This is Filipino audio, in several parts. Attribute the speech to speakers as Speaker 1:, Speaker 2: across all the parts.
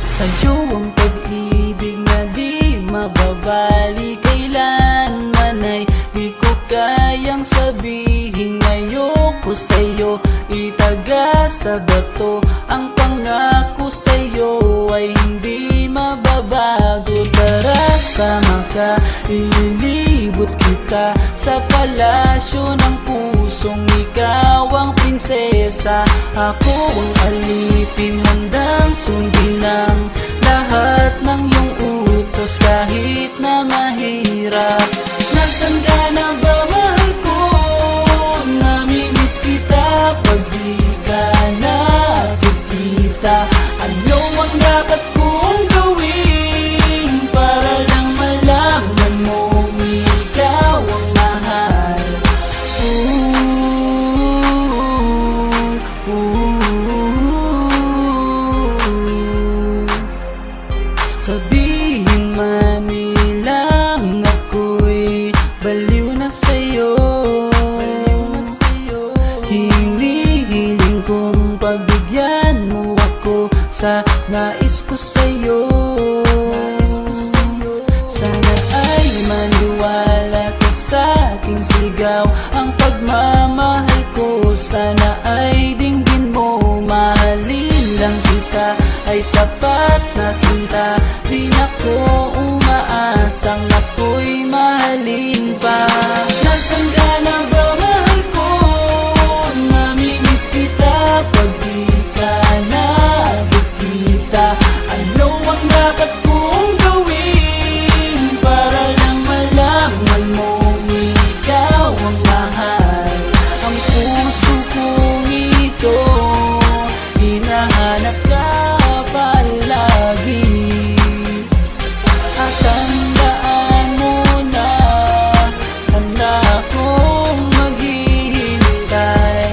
Speaker 1: Sa'yo ang pag-ibig na di mababali, kailanman ay di ko kayang sabihin ayoko sa'yo. Itaga sa bato ang pangako sa'yo ay hindi mababago. Tara sama ka, ililibot kita sa palasyo ng pusong ikaw ang prinsesa. Ako ang alipin, mandang sundin ng lahat ng iyong utos kahit na mahirap. Nasaan ka na ba, mahal ko? Namimiss kita pag di ka nakikita. Ano ang dapat kong gawin para lang malaman mo ikaw ang mahal? Sabihin man nilang ako'y baliw na sa'yo, hinihiling kong pagbigyan mo ako sa nais ko sa'yo. Sana ay maniwala ka sa aking sigaw, ang pagmamahal ko sana ay dinggin mo. Mahalin lang kita ay sapat na sinta, di na ko umaasang ako'y mahalin pa. Nasaan ka na ba, mahal ko? Namimiss kita pag di ka nakikita. Ano ang dapat kong gawin para lang malaman mo ikaw ang mahal? Ang puso kong ito hinahanap ka palagi, at tandaan mo na handa akong maghihintay.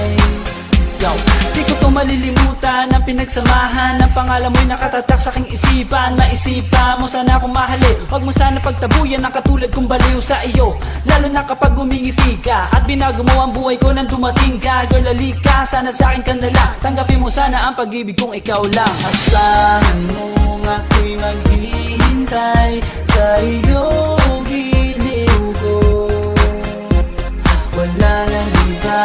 Speaker 1: Di ko to malilimutan ang pinagsamahan ng pangalan mo'y nakatatak sa aking isipan. Maisipan mo sana akong mahalin, huwag mo sana pagtabuyan ang katulad kong baliw sa iyo. Lalo na kapag umingiti ka at binago mo ang buhay ko nang dumating ka. Girl, halika, sana sa akin ka na lang, tanggapin mo sana ang pag-ibig kong ikaw lang. Asahan mo ako'y maghihintay sa iyo, giliw ko. Wala nang iba